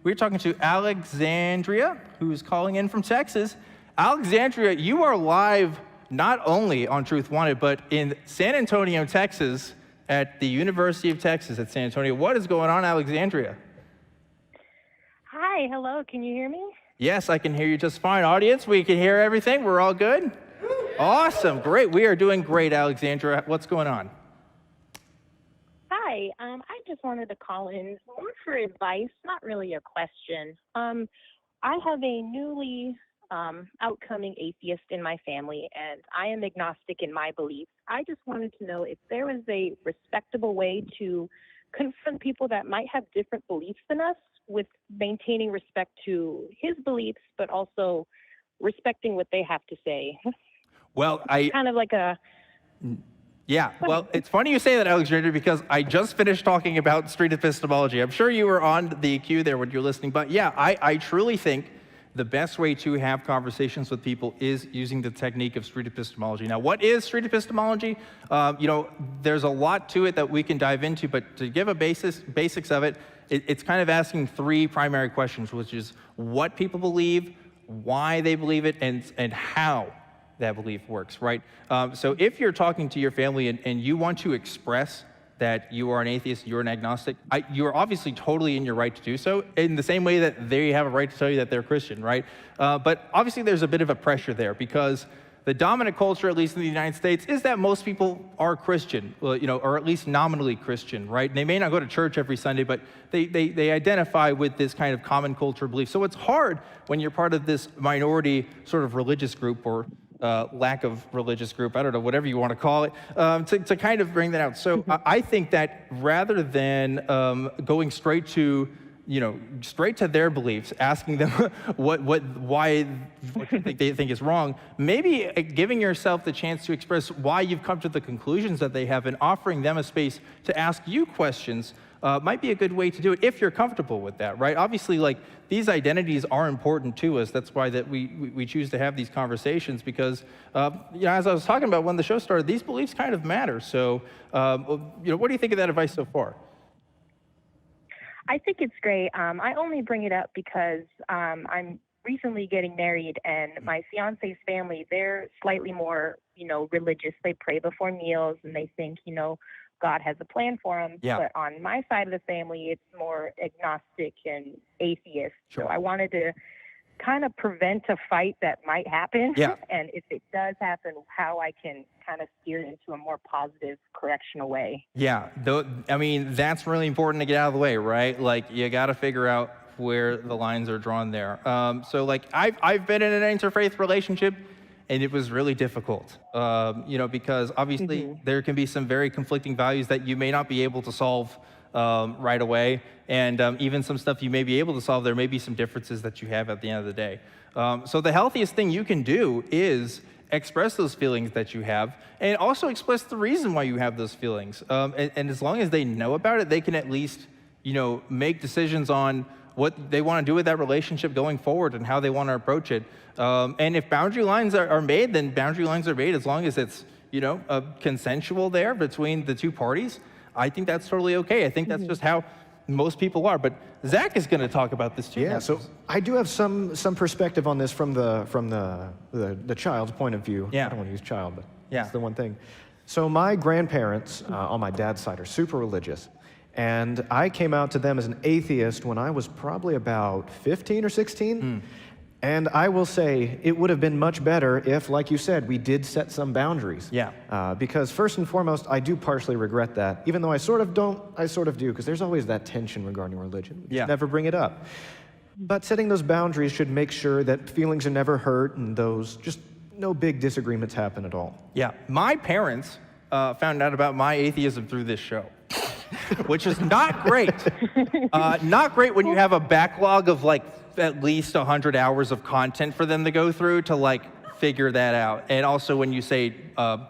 We're talking to Alexandria, who's calling in from Texas. Alexandria, you are live not only on Truth Wanted, but in San Antonio, Texas, at the University of Texas at San Antonio. What is going on, Alexandria? Hi, hello, can you hear me? Yes, I can hear you just fine. Audience, we can hear everything. We're all good? Awesome, great. We are doing great, Alexandria. What's going on? Hi, I just wanted to call in more for advice, not really a question. I have a newly outcoming atheist in my family, and I am agnostic in my beliefs. I just wanted to know if there was a respectable way to confront people that might have different beliefs than us with maintaining respect to his beliefs, but also respecting what they have to say. Well, kind of like a... Yeah, well, it's funny you say that, Alexandria, because I just finished talking about street epistemology. I'm sure you were on the queue there when you're listening, but yeah, I truly think the best way to have conversations with people is using the technique of street epistemology. Now, what is street epistemology? There's a lot to it that we can dive into, but to give a basics of it, it's kind of asking three primary questions, which is what people believe, why they believe it, and how that belief works, right? So if you're talking to your family and you want to express that you are an atheist, you're an agnostic, you're obviously totally in your right to do so, in the same way that they have a right to tell you that they're Christian, right? But obviously there's a bit of a pressure there because the dominant culture, at least in the United States, is that most people are Christian, or at least nominally Christian, right? And they may not go to church every Sunday, but they identify with this kind of common culture belief. So it's hard when you're part of this minority sort of religious group or lack of religious group, I don't know, whatever you want to call it, to kind of bring that out. So I think that rather than going straight to their beliefs, asking them what you think they think is wrong, maybe giving yourself the chance to express why you've come to the conclusions that they have and offering them a space to ask you questions might be a good way to do it if you're comfortable with that, right? Obviously, like, these identities are important to us. That's why that we choose to have these conversations because, as I was talking about when the show started, these beliefs kind of matter. So, what do you think of that advice so far? I think it's great. I only bring it up because I'm recently getting married, and my fiance's family, they're slightly more, religious. They pray before meals, and they think, God has a plan for them. Yeah. But on my side of the family, it's more agnostic and atheist. Sure. So I wanted to kind of prevent a fight that might happen. Yeah. And if it does happen, how I can kind of steer it into a more positive, correctional way. Yeah, that's really important to get out of the way, right? Like, you got to figure out where the lines are drawn there. So, like, I've been in an interfaith relationship, and it was really difficult, because obviously there can be some very conflicting values that you may not be able to solve right away. And even some stuff you may be able to solve, there may be some differences that you have at the end of the day. So the healthiest thing you can do is express those feelings that you have and also express the reason why you have those feelings. And as long as they know about it, they can at least, make decisions on what they want to do with that relationship going forward and how they want to approach it. And if boundary lines are made, then boundary lines are made as long as it's, consensual there between the two parties. I think that's totally okay. I think that's just how most people are. But Zach is going to talk about this too. Yeah, so I do have some perspective on this from the child's point of view. Yeah. I don't want to use child, but yeah, that's the one thing. So my grandparents on my dad's side are super religious. And I came out to them as an atheist when I was probably about 15 or 16. And I will say it would have been much better if, like you said, we did set some boundaries. Yeah. Because first and foremost, I do partially regret that. Even though I sort of don't, I sort of do, because there's always that tension regarding religion. Yeah. Never bring it up. But setting those boundaries should make sure that feelings are never hurt and just no big disagreements happen at all. Yeah. My parents found out about my atheism through this show. Which is not great. Not great when you have a backlog of like at least 100 hours of content for them to go through to like figure that out. And also when you say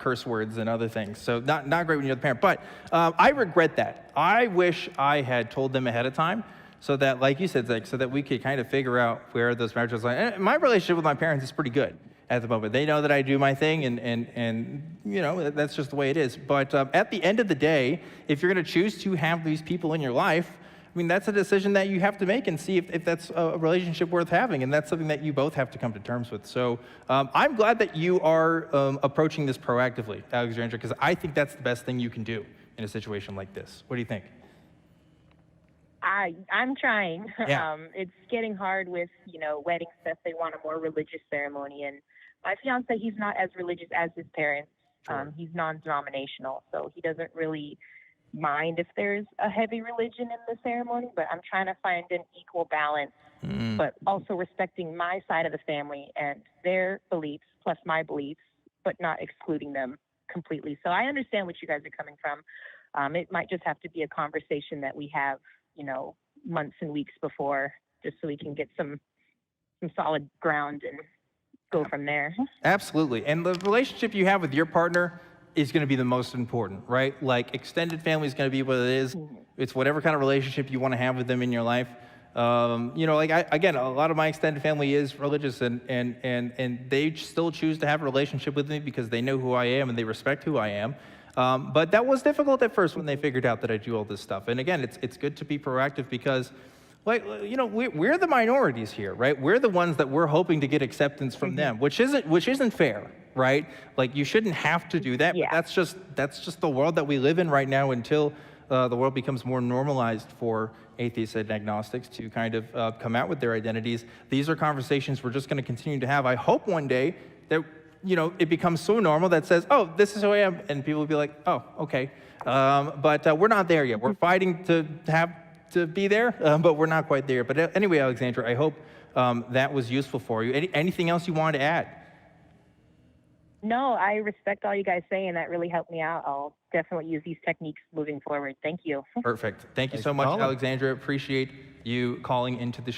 curse words and other things. So not great when you're the parent. But I regret that. I wish I had told them ahead of time so that, like you said, Zach, so that we could kind of figure out where those boundaries lie. And my relationship with my parents is pretty good at the moment. They know that I do my thing, and that's just the way it is. But at the end of the day, if you're going to choose to have these people in your life, mean, that's a decision that you have to make and see if that's a relationship worth having, and that's something that you both have to come to terms with. So I'm glad that you are approaching this proactively, Alexandra, because I think that's the best thing you can do in a situation like this. What do you think? I'm trying. Yeah. It's getting hard with, wedding stuff. They want a more religious ceremony, and my fiance, he's not as religious as his parents. Sure. He's non-denominational, so he doesn't really mind if there's a heavy religion in the ceremony, but I'm trying to find an equal balance, but also respecting my side of the family and their beliefs plus my beliefs, but not excluding them completely. So I understand what you guys are coming from. It might just have to be a conversation that we have, months and weeks before, just so we can get some solid ground and go from there. Absolutely. And the relationship you have with your partner is going to be the most important, right? Like, extended family is going to be what it is. It's whatever kind of relationship you want to have with them in your life. Again, a lot of my extended family is religious, and they still choose to have a relationship with me because they know who I am and they respect who I am. But that was difficult at first when they figured out that I do all this stuff. And again, it's good to be proactive because, we're the minorities here, right? We're the ones that we're hoping to get acceptance from them, which isn't fair, right? Like, you shouldn't have to do that. Yeah. But that's just the world that we live in right now until the world becomes more normalized for atheists and agnostics to kind of come out with their identities. These are conversations we're just going to continue to have. I hope one day that it becomes so normal that says, oh, this is who I am, and people will be like, oh, okay. But we're not there yet. We're fighting to be there, but we're not quite there. But anyway, Alexandra, I hope that was useful for you. Anything else you wanted to add? No, I respect all you guys say, and that really helped me out. I'll definitely use these techniques moving forward. Thank you. Perfect. Thank you Thanks so for much, calling. Alexandra. Appreciate you calling into the show.